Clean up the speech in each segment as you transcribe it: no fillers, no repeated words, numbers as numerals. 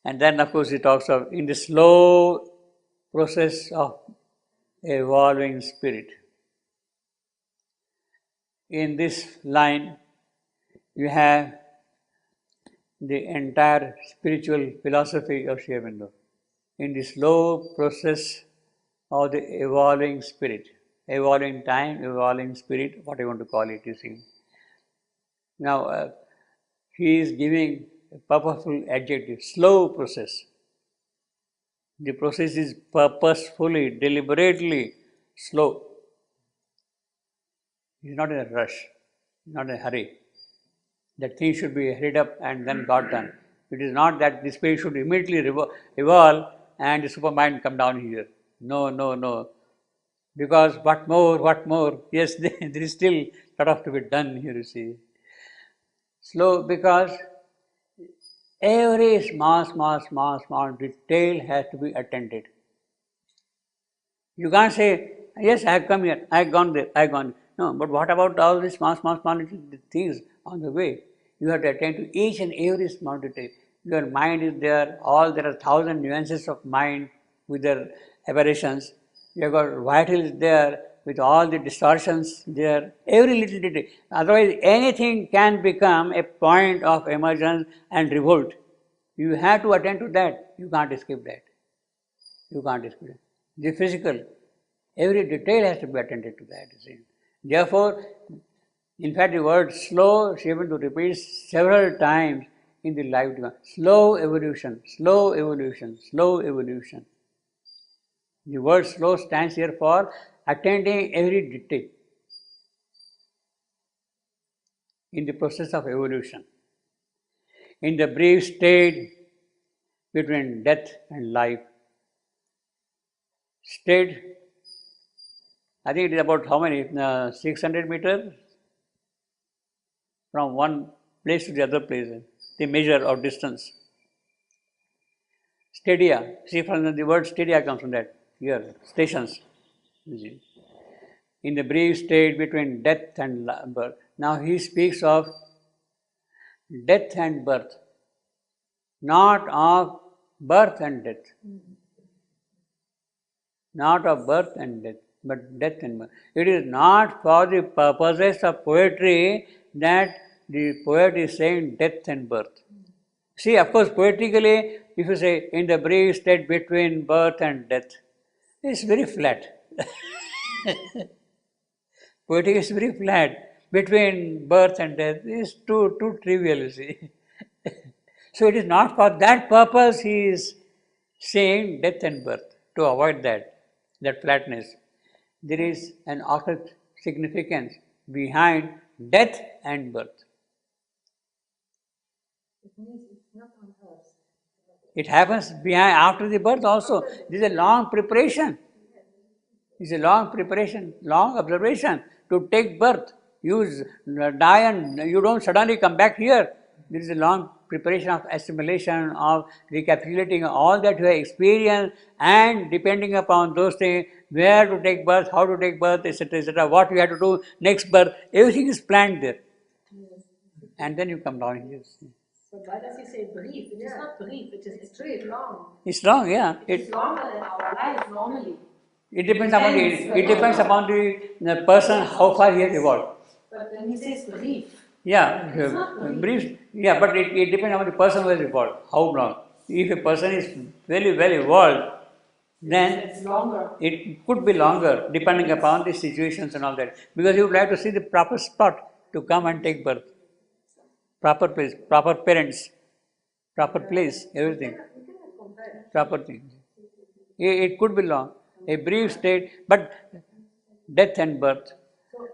And then of course he talks of in the slow process of evolving spirit. In this line, you have the entire spiritual philosophy of Sri Aurobindo. In the slow process of the evolving spirit, evolving time, evolving spirit, what you want to call it, you see. Now, he is giving a purposeful adjective, slow process. The process is purposefully, deliberately slow. He is not in a rush, not in a hurry. That thing should be hurried up and then got done. It is not that the spirit should immediately evolve and the supermind come down here. No, no, no. Because what more? Yes, there is still a lot of to be done here, you see. Slow because every small detail has to be attended. You can't say, yes, I have come here, I have gone there, I have gone there. No, but what about all these small things on the way? You have to attend to each and every small detail. Your mind is there, there are 1,000 nuances of mind with their aberrations. You have got vital is there with all the distortions there, every little detail. Otherwise, anything can become a point of emergence and revolt. You have to attend to that. You can't escape that. You can't escape it. The physical, every detail has to be attended to that, you see. Therefore, in fact, the word slow, Sri Aurobindo repeats several times in the life divine. Slow evolution, slow evolution, slow evolution. The word slow stands here for attending every detail in the process of evolution. In the brief state between death and life, state, I think it is about how many? 600 meters from one place to the other place, the measure of distance. Stadia, see from the word stadia comes from that, here, stations. In the brief state between death and birth. Now he speaks of death and birth, not of birth and death. Not of birth and death, but death and birth. It is not for the purposes of poetry that the poet is saying death and birth. See, of course, poetically, if you say in the brief state between birth and death, it's very flat. Poetic is very flat. Between birth and death is too trivial, you see. So it is not for that purpose he is saying death and birth, to avoid that flatness. There is an occult significance behind death and birth. It means it's not on earth. It happens behind after the birth also. This is a long preparation. It's a long preparation, long observation to take birth. You die and you don't suddenly come back here. There is a long preparation of assimilation, of recapitulating all that you have experienced, and depending upon those things, where to take birth, how to take birth, etc., what you have to do next birth, everything is planned there. Yes. And then you come down here. But why does he say brief? It is not brief, it is straight long. It's long, yeah. It's longer than our life normally. It depends upon the person, how far he has evolved. But when he says brief, yeah, brief. Yeah, but it depends upon the person who has evolved. How long? If a person is very well evolved, then it's longer. It could be longer, depending upon the situations and all that. Because you would like to see the proper spot to come and take birth, proper place, proper parents, proper place, everything, proper thing. It could be long. A brief state, but death and birth. So,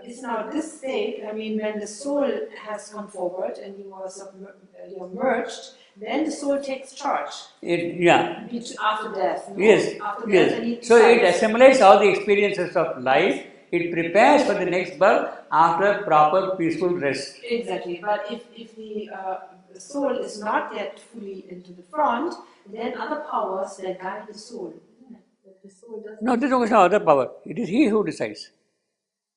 it's now this state, I mean, when the soul has come forward and you are merged, then the soul takes charge. After death. No? Yes. After yes. Death, so it assimilates all the experiences of life. It prepares for the next birth after proper peaceful rest. Exactly. But if the soul is not yet fully into the front, then other powers that guide the soul. The soul doesn't. No, there is no other power. It is he who decides.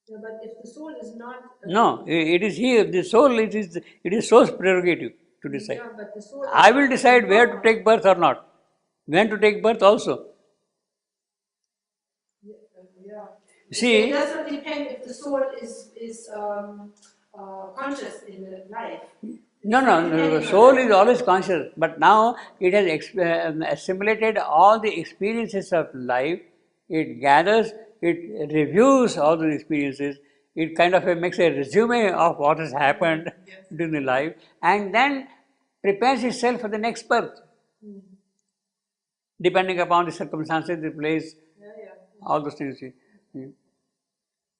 No, but if the soul is not. No, it is he. The soul. It is soul's prerogative. to decide. Yeah, but the soul I will decide where to take birth or not, when to take birth also. Yeah. See, it does not depend if the soul is conscious in the life. no, the soul is always conscious, but now it has assimilated all the experiences of life. It gathers, it reviews all those experiences. It kind of makes a resume of what has happened during the life, and then prepares itself for the next birth, depending upon the circumstances, the place, all those things.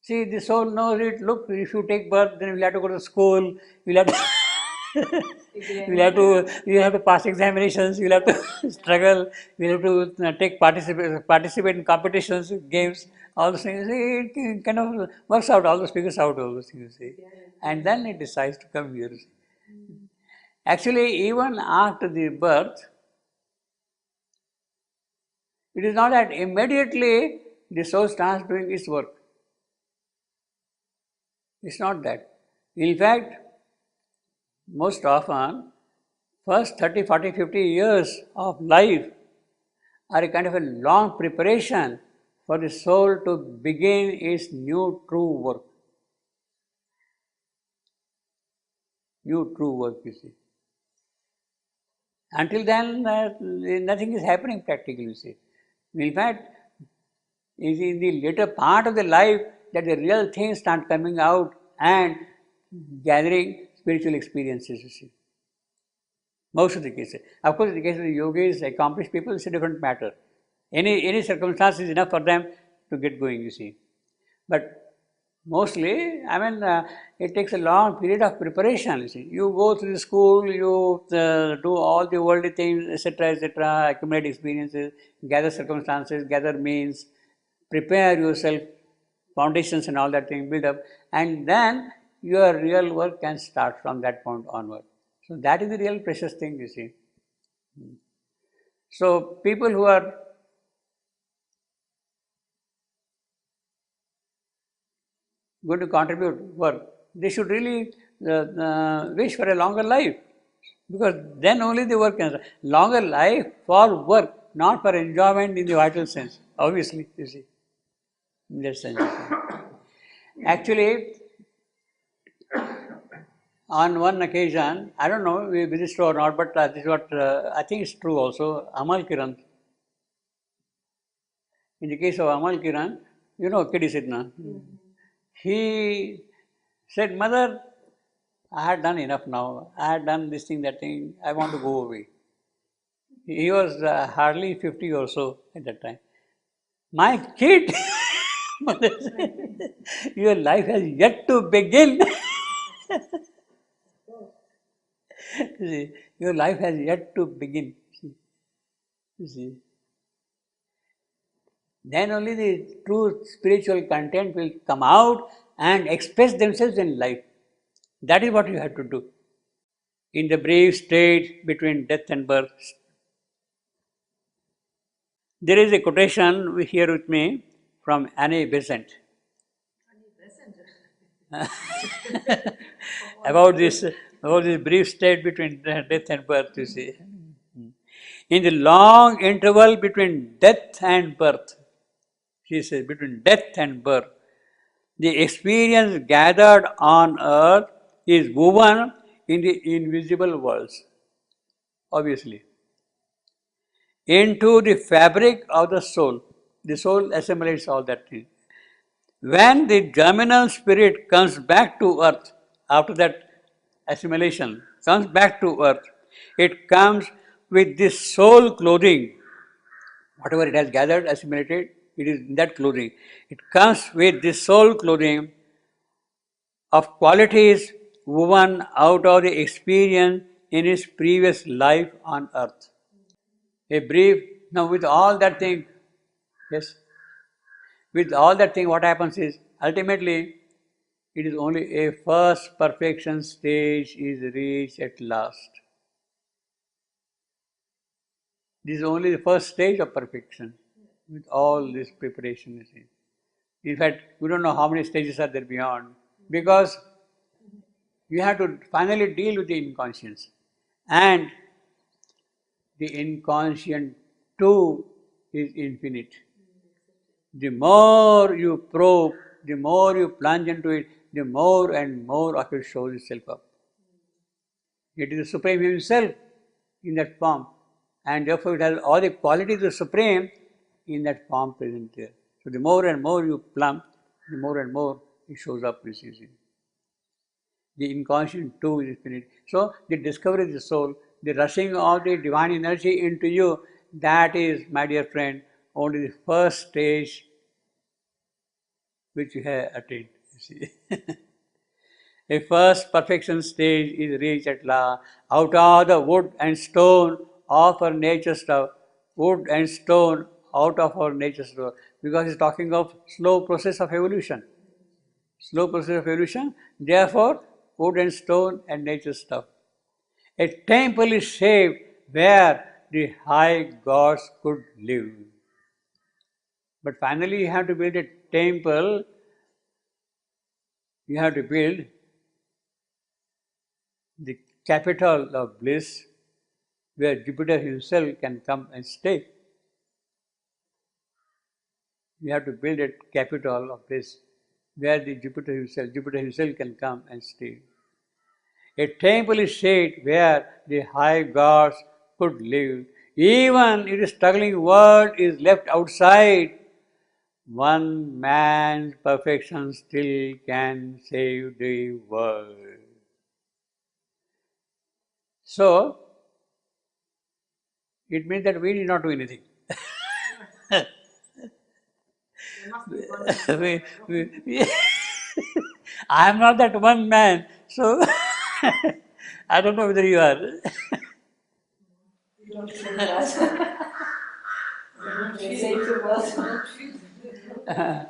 See, the soul knows it. Look, if you take birth, then you'll have to go to school. You'll have to, you have to pass examinations. You'll have to struggle. You'll have to participate in competitions, games, all those things. See, it kind of works out. All those figures out. All those things. See, and then it decides to come here. Actually, even after the birth, it is not that immediately the soul starts doing its work. It's not that. In fact, most often, first 30, 40, 50 years of life are a kind of a long preparation for the soul to begin its new true work. New true work, you see. Until then, nothing is happening practically, you see. In fact, it is in the later part of the life that the real things start coming out and gathering spiritual experiences, you see. Most of the cases. Of course, in the case of the yogis, accomplished people, it's a different matter. Any circumstance is enough for them to get going, you see. But mostly, it takes a long period of preparation, you see. You go through the school, you do all the worldly things, etc., accumulate experiences, gather circumstances, gather means, prepare yourself, foundations and all that thing, build up, and then your real work can start from that point onward. So that is the real precious thing, you see. So people who are going to contribute work, they should really wish for a longer life, because then only the work can start. Longer life for work, not for enjoyment in the vital sense, obviously, you see, in that sense. Actually, on one occasion, I don't know if it is true or not, but this is what I think it's true also. Amal Kiran. In the case of Amal Kiran, you know Kidi Sidna. He said, "Mother, I had done enough now. I had done this thing, that thing. I want to go away." He was hardly 50 or so at that time. My kid, mother said, your life has yet to begin. See, your life has yet to begin. You see. Then only the true spiritual content will come out and express themselves in life. That is what you have to do. In the brief stage between death and birth. There is a quotation here with me from Annie Besant about this brief state between death and birth, you see. In the long interval between death and birth, she says, between death and birth, the experience gathered on earth is woven in the invisible worlds, obviously, into the fabric of the soul. The soul assimilates all that thing. When the germinal spirit comes back to earth, after that assimilation, comes back to earth, it comes with this soul clothing. Whatever it has gathered, assimilated, it is in that clothing. It comes with this soul clothing of qualities woven out of the experience in its previous life on earth. A brief, now with all that thing, yes, with all that thing, what happens is ultimately it is only a first perfection stage is reached at last. This is only the first stage of perfection with all this preparation, you see. In fact, we don't know how many stages are there beyond, because you have to finally deal with the inconscience. And the inconscient too is infinite. The more you probe, the more you plunge into it, the more and more of it shows itself up. It is the Supreme Himself in that form, and therefore it has all the qualities of the Supreme in that form present there. So the more and more you plumb, the more and more it shows up precisely. The inconscient too is infinite. So the discovery of the soul, the rushing of the divine energy into you, that is, my dear friend, only the first stage which you have attained. You see. A first perfection stage is reached at last. Out of the wood and stone of our nature stuff, wood and stone out of our nature stuff, because it's talking of slow process of evolution. Slow process of evolution, therefore, wood and stone and nature stuff. A temple is shaped where the high gods could live. But finally, you have to build a temple, you have to build the capital of bliss where Jupiter himself can come and stay. You have to build a capital of bliss where the Jupiter himself can come and stay. A temple is shaped where the high gods could live. Even if the struggling world is left outside, one man's perfection still can save the world. So, it means that we need not do anything. I am not that one man, so I don't know whether you are. You don't feel that. Save the world.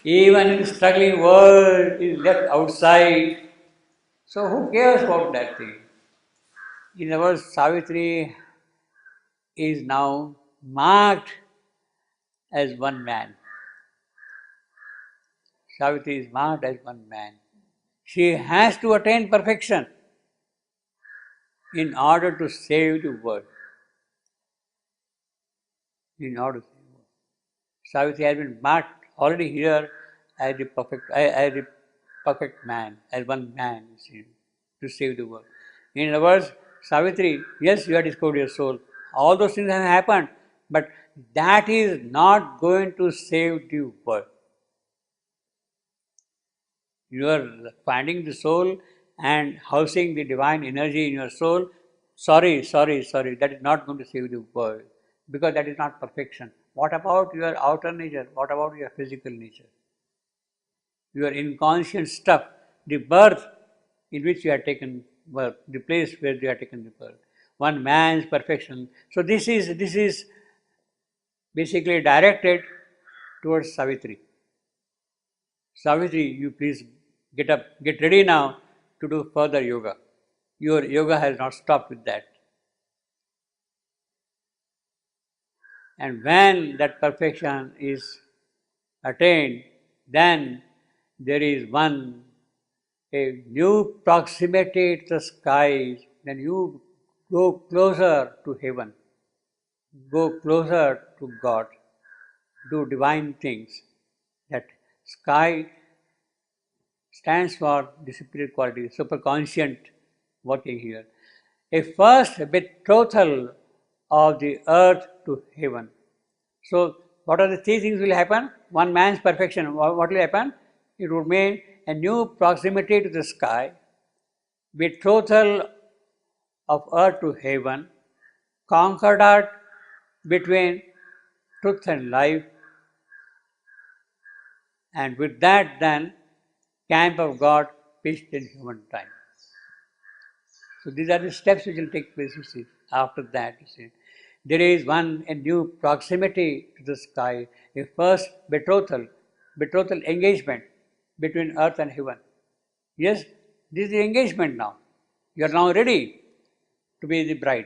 Even in the struggling world is left outside. So who cares about that thing? In other words, Savitri is now marked as one man. Savitri is marked as one man. She has to attain perfection in order to save the world. In order to save the world. Savitri has been marked already here as the perfect man, as one man, you see, to save the world. In other words, Savitri, yes, you have discovered your soul. All those things have happened, but that is not going to save the world. You are finding the soul and housing the divine energy in your soul. Sorry, that is not going to save the world because that is not perfection. What about your outer nature? What about your physical nature? Your inconscient stuff, the birth in which you have taken birth, the place where you have taken the birth. One man's perfection. So this is basically directed towards Savitri. Savitri, you please get up, get ready now to do further yoga. Your yoga has not stopped with that. And when that perfection is attained, then there is a new proximity to the skies, then you go closer to heaven, go closer to God, do divine things. That sky stands for the superior quality, superconscient working here. A first betrothal of the earth to heaven. So, what are the three things will happen? One man's perfection, what will happen? It would mean a new proximity to the sky, betrothal of earth to heaven, concordat between truth and life, and with that then camp of God pitched in human time. So these are the steps which will take place, you see, after that, you see. There is a new proximity to the sky, a first betrothal engagement between earth and heaven. Yes, this is the engagement now. You are now ready to be the bride.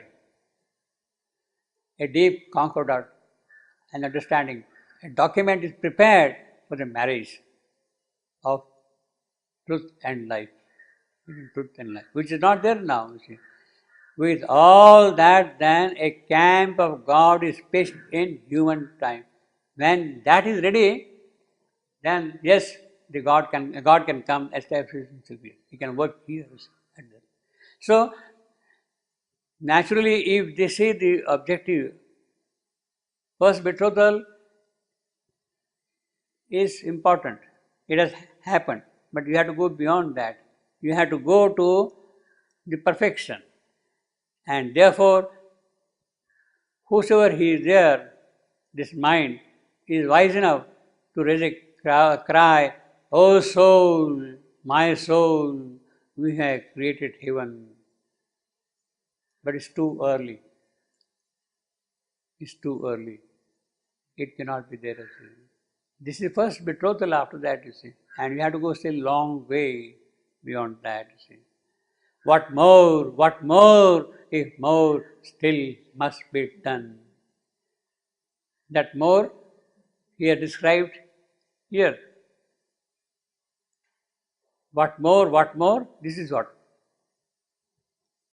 A deep concordat and understanding. A document is prepared for the marriage of truth and life. Truth and life, which is not there now, you see. With all that, then a camp of God is pitched in human time. When that is ready, then yes, God can come establish himself here. He can work here. So naturally, if they see the objective, first betrothal is important. It has happened, but you have to go beyond that. You have to go to the perfection, and therefore, whosoever he is there, this mind is wise enough to raise a cry, "Oh soul, my soul, we have created heaven." But it's too early. It's too early. It cannot be there. This is the first betrothal after that, you see. And you have to go still long way beyond that, you see. What more, if more still must be done. That more here described here. What more, this is what?